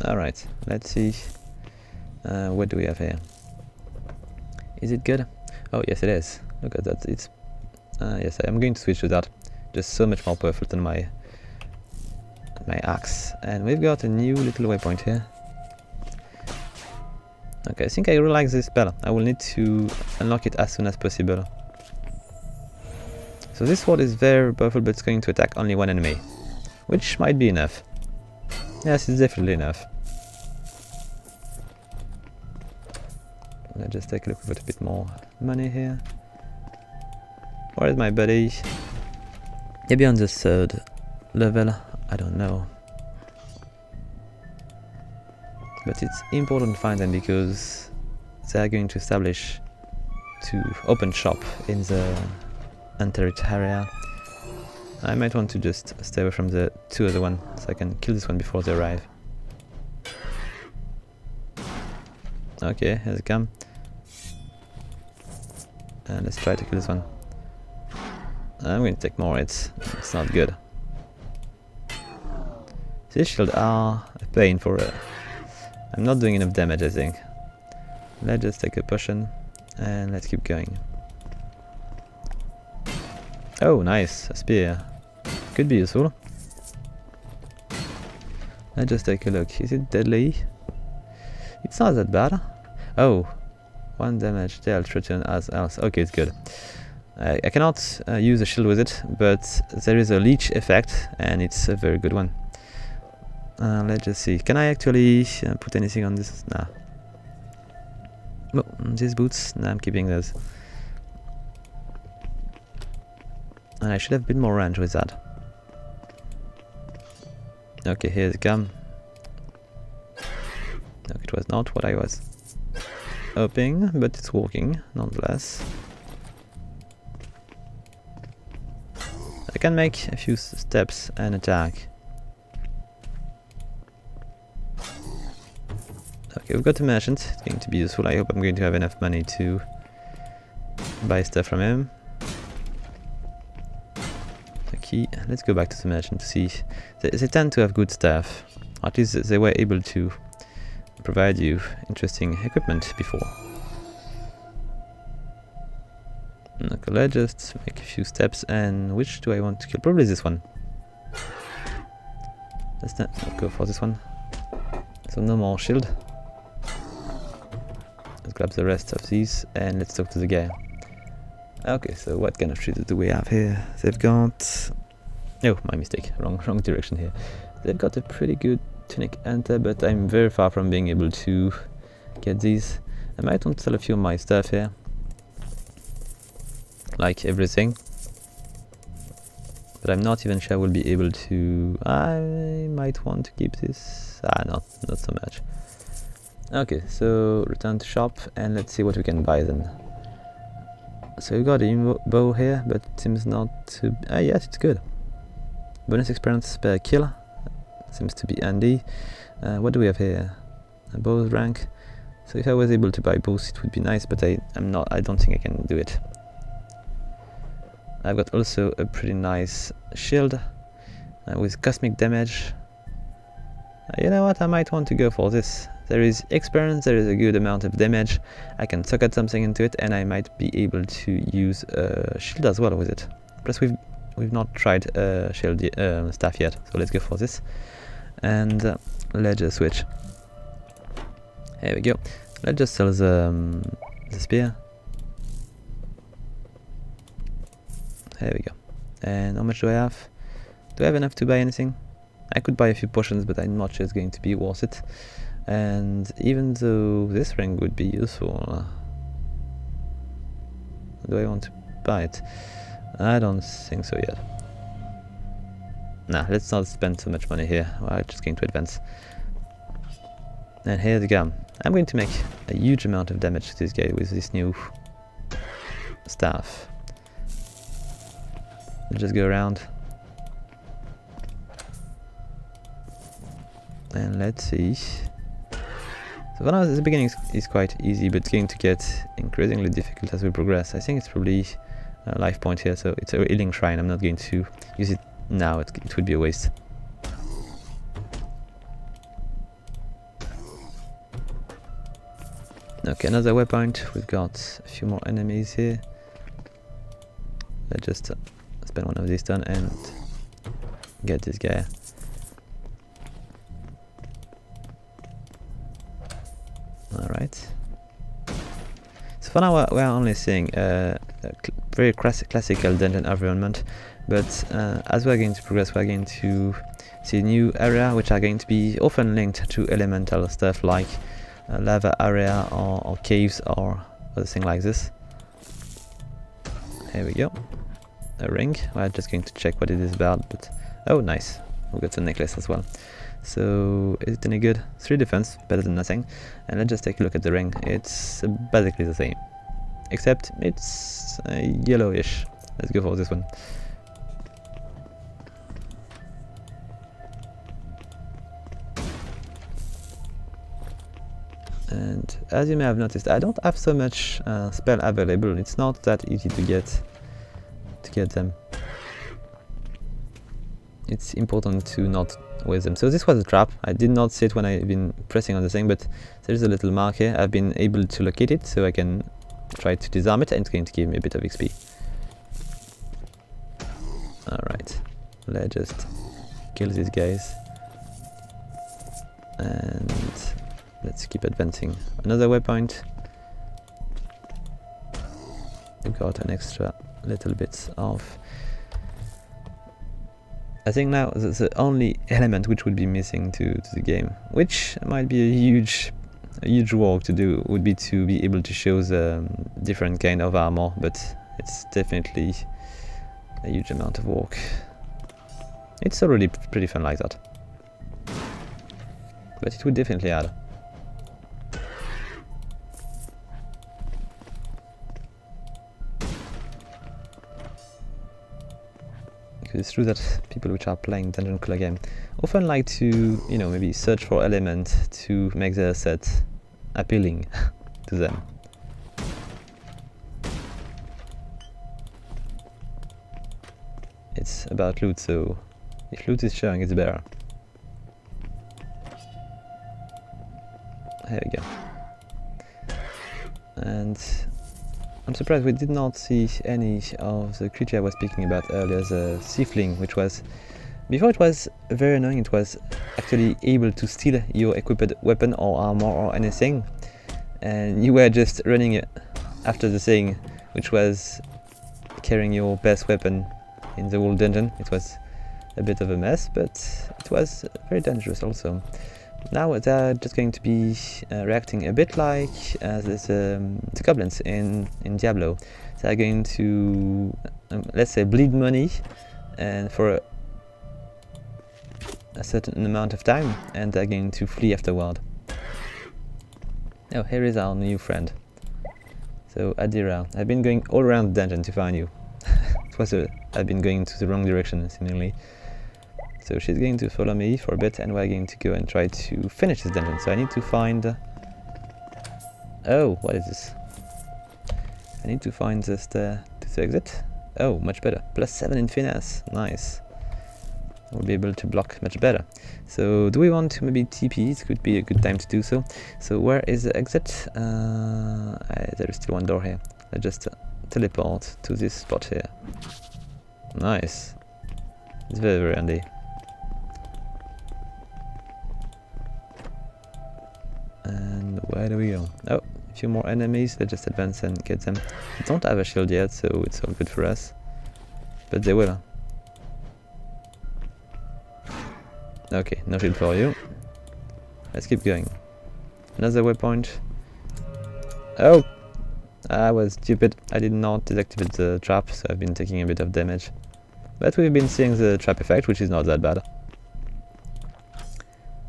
Alright, let's see. What do we have here? Is it good? Oh, yes it is. Look at that. It's yes, I am going to switch to that. Just so much more powerful than my axe. And we've got a new little waypoint here. Okay, I think I really like this spell. I will need to unlock it as soon as possible. So this sword is very powerful, but it's going to attack only one enemy, which might be enough. Yes, it's definitely enough. Let's just take a look. We've got a bit more money here. Where is my buddy? Maybe on the 3rd level, I don't know. But it's important to find them because they are going to establish to open shop in the Antarit area. I might want to just stay away from the 2 other ones so I can kill this one before they arrive. Okay, here they come. And let's try to kill this one. I'm going to take more hits. It's not good. These shields are a pain for I'm not doing enough damage, I think. Let's just take a potion and let's keep going. Oh, nice, a spear. Could be useful. Let's just take a look. Is it deadly? It's not that bad. Oh, 1 damage dealt, return as else. Okay, it's good. I cannot use a shield with it, but there is a leech effect, and it's a very good one. Let's just see. Can I actually put anything on this? Nah. Oh, these boots? Nah, I'm keeping those. And I should have a bit more range with that. Okay, here they come. No, it was not what I was hoping, but it's working nonetheless. I can make a few steps and attack. Okay, we've got a merchant. It's going to be useful. I hope I'm going to have enough money to buy stuff from him. Okay, let's go back to the merchant to see. They tend to have good stuff. At least they were able to provide you interesting equipment before. Okay, let's just make a few steps. And which do I want to kill? Probably this one. Let's not go for this one. So no more shield. Let's grab the rest of these and let's talk to the guy. Okay, so what kind of shield do we have here? They've got... Oh, my mistake. Wrong direction here. They've got a pretty good tunic enter, but I'm very far from being able to get these. I might want to sell a few of my stuff here. Like everything. But I'm not even sure I will be able to... I might want to keep this. Not so much. Okay, so return to shop and let's see what we can buy then. So we got a bow here, but it seems not to... yes, it's good. Bonus experience per kill. seems to be handy. What do we have here? A both rank. So if I was able to buy both, it would be nice, but I don't think I can do it. I've got also a pretty nice shield with cosmic damage. You know what, I might want to go for this. There is experience, there is a good amount of damage. I can socket something into it, and I might be able to use a shield as well with it. Plus we've not tried shield staff yet, so let's go for this. And let's just switch. There we go. Let's just sell the spear. There we go. And how much do I have? Do I have enough to buy anything? I could buy a few potions, but I'm not sure it's going to be worth it. And even though this ring would be useful, do I want to buy it? I don't think so yet. Nah, let's not spend so much money here. We're just going to advance. And here we go. I'm going to make a huge amount of damage to this guy with this new staff. Let's just go around. And let's see. So for now, the beginning is quite easy, but it's going to get increasingly difficult as we progress. I think it's probably a life point here, so it's a healing shrine. I'm not going to use it now, it would be a waste. Okay, another waypoint. We've got a few more enemies here. Let's just spend one of these turn and get this guy. Alright. So for now we're only seeing a very classical dungeon environment, but as we're going to progress, we're going to see new areas which are going to be often linked to elemental stuff like lava area or caves or other thing like this. Here we go. A ring. We're just going to check what it is about, but oh nice, we got a necklace as well. So is it any good? 3 defense, better than nothing. And let's just take a look at the ring. It's basically the same, except it's yellowish. Let's go for this one. And as you may have noticed, I don't have so much spell available. It's not that easy to get them. It's important to not waste them. So this was a trap. I did not see it when I've been pressing on the thing, but there's a little mark here. I've been able to locate it, so I can try to disarm it, and it's going to give me a bit of XP. Alright, let's just kill these guys. And let's keep advancing. Another waypoint. We got an extra little bit of... I think now the only element which would be missing to the game, which might be a huge work to do, would be to be able to show the different kind of armor, but it's definitely a huge amount of work. It's already pretty fun like that, but it would definitely add. It's true that people which are playing dungeon crawler game often like to, you know, maybe search for elements to make their set appealing to them. It's about loot, so if loot is sharing, it's better. There we go. And I'm surprised we did not see any of the creature I was speaking about earlier, the Seafling, which was... Before it was very annoying, it was actually able to steal your equipped weapon or armor or anything, and you were just running after the thing, which was carrying your best weapon in the whole dungeon. It was a bit of a mess, but it was very dangerous also. Now they're just going to be reacting a bit like the goblins in Diablo. They're going to, let's say, bleed money and for a certain amount of time, and they're going to flee afterward. Oh, here is our new friend. So Adira, I've been going all around the dungeon to find you. I've been going to the wrong direction seemingly. So she's going to follow me for a bit, and we're going to go and try to finish this dungeon. So I need to find... oh, what is this? I need to find the stair to exit. Oh, much better. +7 in finesse. Nice. We'll be able to block much better. So do we want to maybe TP? It could be a good time to do so. So where is the exit? There is still one door here. Let's just teleport to this spot here. Nice. It's very, very handy. And where do we go? Oh, a few more enemies. Let's just advance and get them. They don't have a shield yet, so it's all good for us. But they will. Okay, no shield for you. Let's keep going. Another waypoint. Oh! I was stupid. I did not deactivate the trap, so I've been taking a bit of damage. But we've been seeing the trap effect, which is not that bad.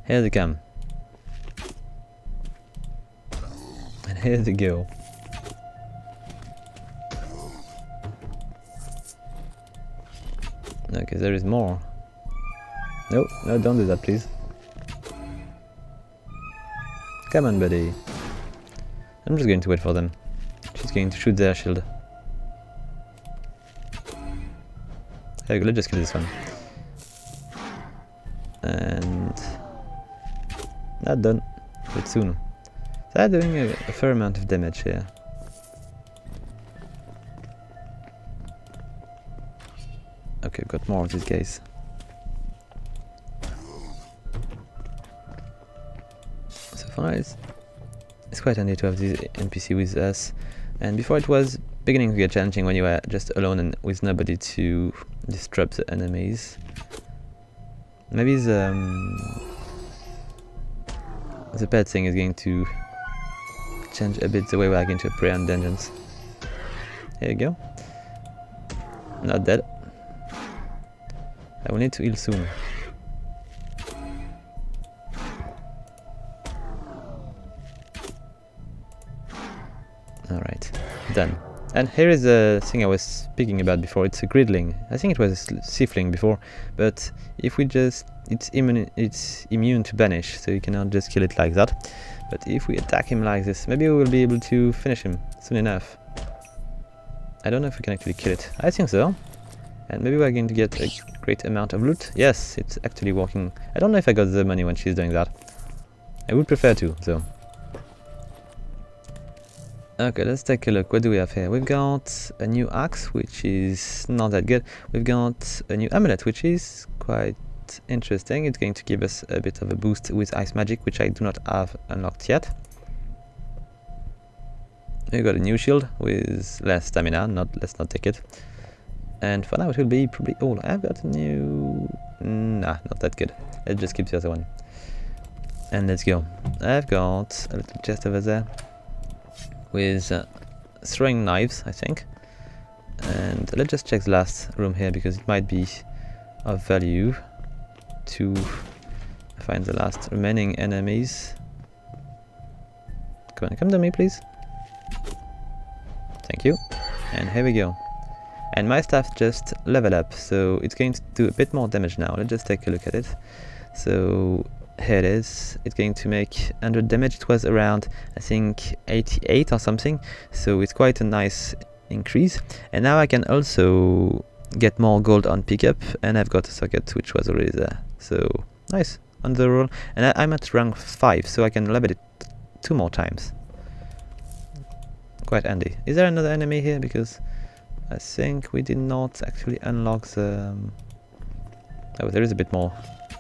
Here they come. And here they go. Okay, there is more. No, no, don't do that, please. Come on, buddy. I'm just going to wait for them. She's going to shoot their shield. There we go, let's just kill this one. And... not done. But soon. They're doing a fair amount of damage here. Okay, I've got more of these guys. So far it's quite handy to have this NPC with us. And before it was beginning to get challenging when you were just alone and with nobody to disrupt the enemies. Maybe the pet thing is going to change a bit the way we are going to prey on dungeons. Here you go. Not dead. I will need to heal soon. Alright, done. And here is the thing I was speaking about before. It's a gridling. I think it was a siffling before, but if we just... it's immune to banish, so you cannot just kill it like that. But if we attack him like this, maybe we will be able to finish him soon enough. I don't know if we can actually kill it. I think so. And maybe we're going to get a great amount of loot. Yes, it's actually working. I don't know if I got the money when she's doing that. I would prefer to, so... okay, let's take a look. What do we have here? We've got a new axe, which is not that good. We've got a new amulet, which is quite interesting. It's going to give us a bit of a boost with ice magic, which I do not have unlocked yet. We've got a new shield with less stamina. Let's not take it. And for now it will be probably all. I've got a new... nah, not that good. Let's just keep the other one. And let's go. I've got a little chest over there with throwing knives, I think. And let's just check the last room here, because it might be of value to find the last remaining enemies. Come to me, please. Thank you. And here we go. And my staff just leveled up, so it's going to do a bit more damage now. Let's just take a look at it. So here it is. It's going to make 100 damage. It was around, I think, 88 or something. So it's quite a nice increase. And now I can also get more gold on pickup, and I've got a socket which was already there. So nice on the roll. And I'm at rank 5, so I can level it 2 more times. Quite handy. Is there another enemy here? Because I think we did not actually unlock the... oh, there is a bit more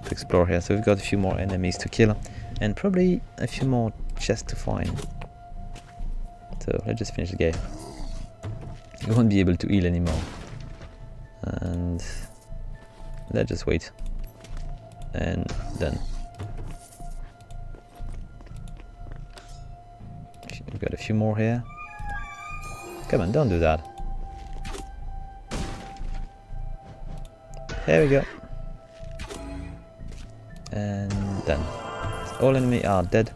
to explore here. So we've got a few more enemies to kill, and probably a few more chests to find. So let's just finish the game. We won't be able to heal anymore. And let's just wait. And done. We've got a few more here. Come on, don't do that. There we go. And done. All enemies are dead.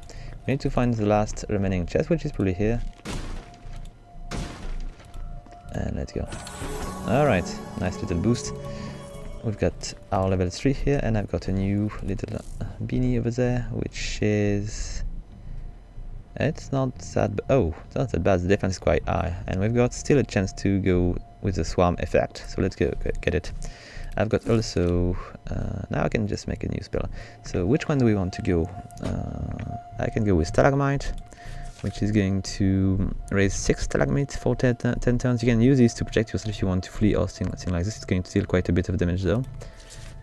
We need to find the last remaining chest, which is probably here. And let's go. Alright, nice little boost. we've got our level 3 here, and I've got a new little beanie over there, which is... It's not that... Oh, it's not that bad. The defense is quite high, and we've got still a chance to go with the swarm effect. So let's go get it. I've got also... now I can just make a new spell. So which one do we want to go? I can go with Stalagmite, which is going to raise 6 stalagmites for 10 turns. You can use these to protect yourself if you want to flee or something like this. It's going to deal quite a bit of damage though.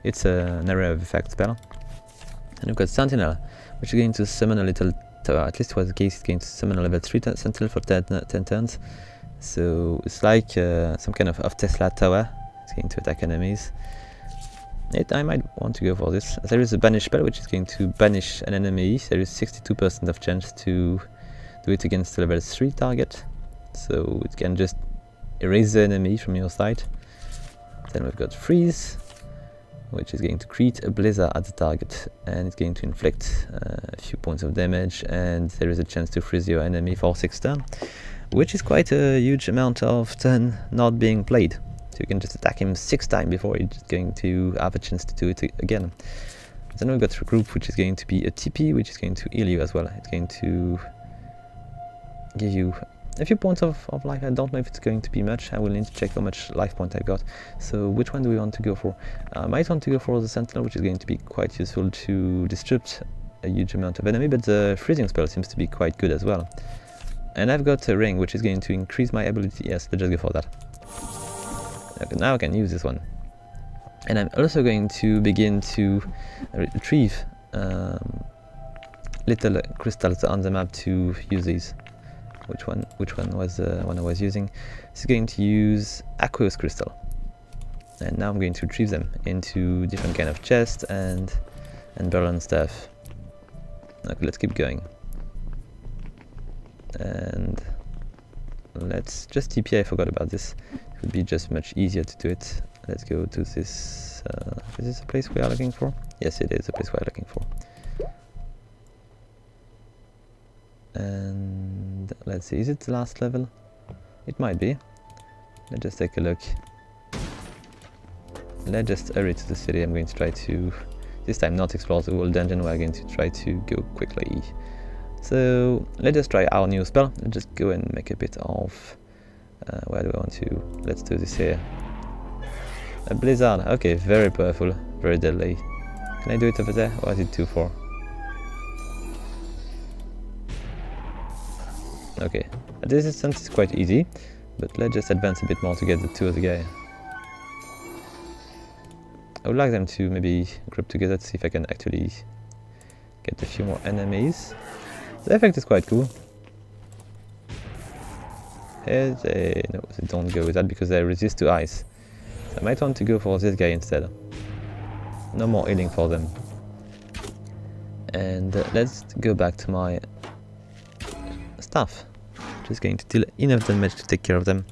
It's an area of effect spell. And we've got Sentinel, which is going to summon a little tower. At least it was the case. It's going to summon a level 3 Sentinel for 10 turns. So it's like some kind of Tesla tower. It's going to attack enemies. I might want to go for this. There is a banish spell, which is going to banish an enemy. There is 62% of chance to do it against the level 3 target, so it can just erase the enemy from your side. Then we've got freeze, which is going to create a blizzard at the target, and it's going to inflict a few points of damage, and there is a chance to freeze your enemy for 6 turns, which is quite a huge amount of turn not being played. So you can just attack him 6 times before he's going to have a chance to do it again. Then we've got regroup, which is going to be a TP, which is going to heal you as well. It's going to give you a few points of life. I don't know if it's going to be much. I will need to check how much life point I've got. So which one do we want to go for? I might want to go for the Sentinel, which is going to be quite useful to disrupt a huge amount of enemy, but the freezing spell seems to be quite good as well. And I've got a ring, which is going to increase my ability. Yes, let's just go for that. Okay, now I can use this one. And I'm also going to begin to retrieve little crystals on the map to use these. Which one was the one I was using? This is going to use Aqueous Crystal. And now I'm going to retrieve them into different kind of chests and barrel and stuff. Okay, let's keep going. And let's just TP, I forgot about this. It would be just much easier to do it. Let's go to this. Is this a place we are looking for? Yes, it is a place we are looking for. And let's see, is it the last level? It might be. Let's just take a look. Let's just hurry to the city. I'm going to try to, this time, not explore the whole dungeon. We're going to try to go quickly. So let's just try our new spell. Let's just go and make a bit of, where do I want to? Let's do this here. A blizzard. Okay, very powerful, very deadly. Can I do it over there, or is it too far? Okay, at this distance it's quite easy, but let's just advance a bit more to get the 2 of the guy. I would like them to maybe group together to see if I can actually get a few more enemies. The effect is quite cool. Here they... no, they don't go with that because they resist to ice. So I might want to go for this guy instead. No more healing for them. And let's go back to my staff. Just going to deal enough damage to take care of them.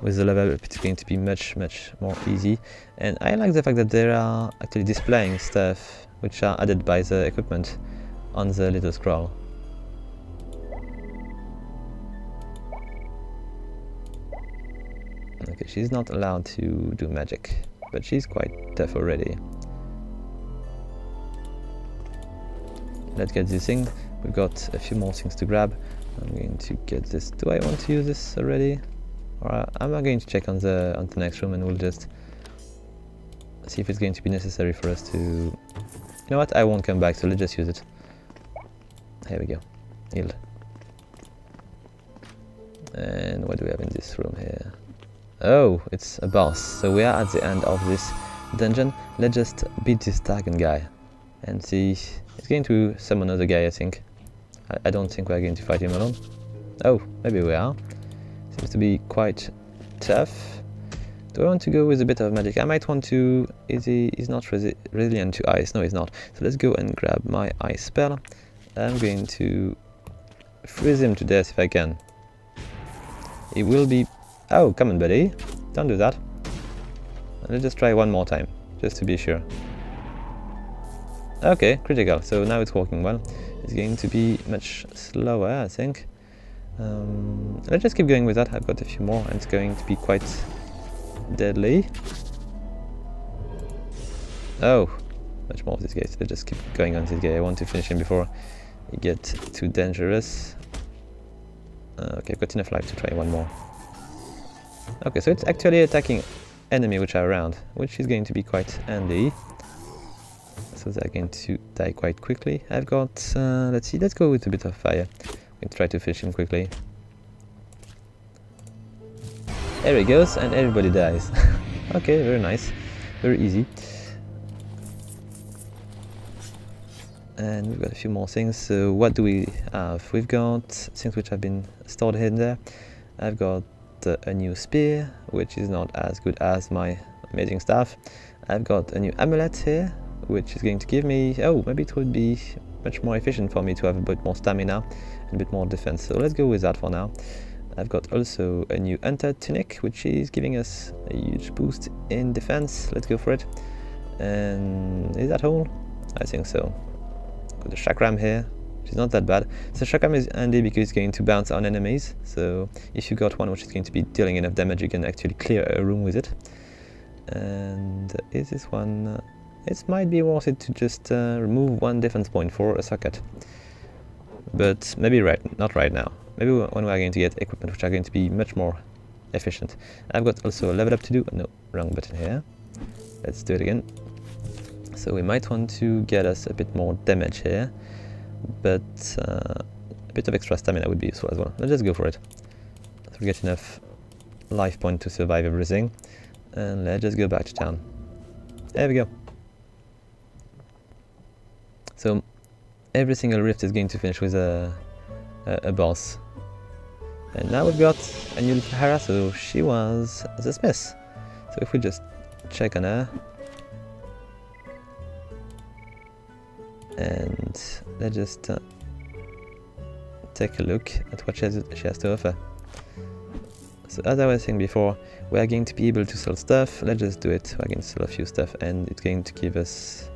With the level up, it's going to be much more easy. And I like the fact that they are actually displaying stuff which are added by the equipment on the little scroll. Okay, she's not allowed to do magic, but she's quite tough already. Let's get this thing. We've got a few more things to grab. I'm going to get this. Do I want to use this already? Or I'm going to check on the next room, and we'll just see if it's going to be necessary for us to... You know what? I won't come back, so let's just use it. Here we go. Healed. And what do we have in this room here? Oh, it's a boss. So we are at the end of this dungeon. Let's just beat this dragon guy and see. It's going to summon another guy, I think. I don't think we're going to fight him alone. Oh, maybe we are. Seems to be quite tough. Do I want to go with a bit of magic? I might want to... He's not resilient to ice. No, he's not. So let's go and grab my ice spell. I'm going to freeze him to death if I can. He will be... Oh, come on, buddy. Don't do that. Let's just try one more time, just to be sure. Okay, critical. So now it's working well. It's going to be much slower, I think. Let's just keep going with that. I've got a few more, and it's going to be quite deadly. Oh, much more of these guys. Let's just keep going on this guy. I want to finish him before he gets too dangerous. Okay, I've got enough life to try one more. Okay, so it's actually attacking enemy which are around, which is going to be quite handy. So they're going to die quite quickly. I've got, let's see, let's go with a bit of fire. I'm going to try to finish him quickly. There he goes, and everybody dies. Okay, very nice. Very easy. And we've got a few more things. So what do we have? We've got things which have been stored in there. I've got a new spear, which is not as good as my amazing staff. I've got a new amulet here, which is going to give me, oh, maybe it would be much more efficient for me to have a bit more stamina and a bit more defense. So let's go with that for now. I've got also a new hunter tunic, which is giving us a huge boost in defense. Let's go for it. And is that all? I think so. Got the chakram here, which is not that bad. So chakram is handy because it's going to bounce on enemies. So if you got one which is going to be dealing enough damage, you can actually clear a room with it. And is this one? It might be worth it to just remove one defense point for a socket. But maybe not right now. Maybe when we are going to get equipment which are going to be much more efficient. I've got also a level up to do. No, wrong button here. Let's do it again. So we might want to get us a bit more damage here, but a bit of extra stamina would be useful as well. Let's just go for it. So we get enough life point to survive everything, and let's just go back to town. There we go. So every single rift is going to finish with a boss. And now we've got a new little Hera, so she was the smith. So if we just check on her, and let's just take a look at what she has to offer. So as I was saying before, we are going to be able to sell stuff. Let's just do it. We're going to sell a few stuff, and it's going to give us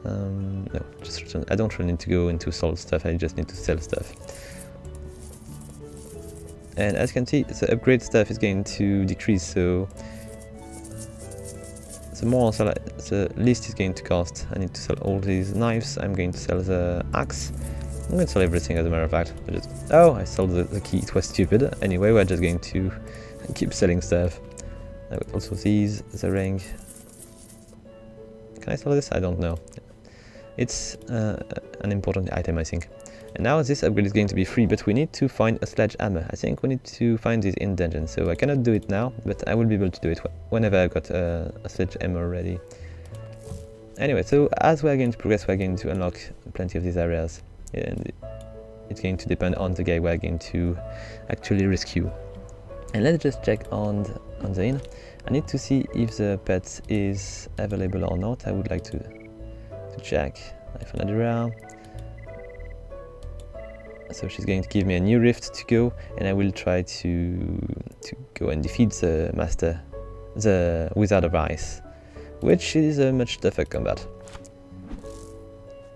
no, just return. I don't really need to go into sold stuff, I just need to sell stuff. And as you can see, the upgrade stuff is going to decrease, so the more the least is going to cost. I need to sell all these knives. I'm going to sell the axe. I'm going to sell everything, as a matter of fact. Oh, I sold the key. It was stupid. Anyway, we're just going to keep selling stuff. Also these, the ring. Can I sell this? I don't know. It's an important item, I think. And now this upgrade is going to be free, but we need to find a sledgehammer. I think we need to find this in dungeon, so I cannot do it now, but I will be able to do it whenever I've got a sledgehammer ready. Anyway, so as we're going to progress, we're going to unlock plenty of these areas, and it's going to depend on the guy we're going to actually rescue. And let's just check on the inn. I need to see if the pet is available or not. I would like to check. I found Adira. So she's going to give me a new rift to go, and I will try to go and defeat the master, the Wizard of Ice, which is a much tougher combat.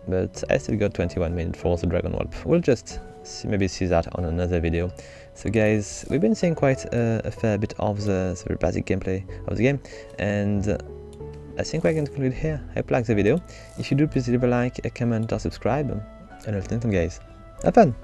But I still got 21 minutes for the Dragon Whelp. We'll just maybe see that on another video. So guys, we've been seeing quite a fair bit of the very basic gameplay of the game, and I think we're going to conclude here. I hope you liked the video. If you do, please leave a like, a comment or subscribe, and until next time guys, have fun!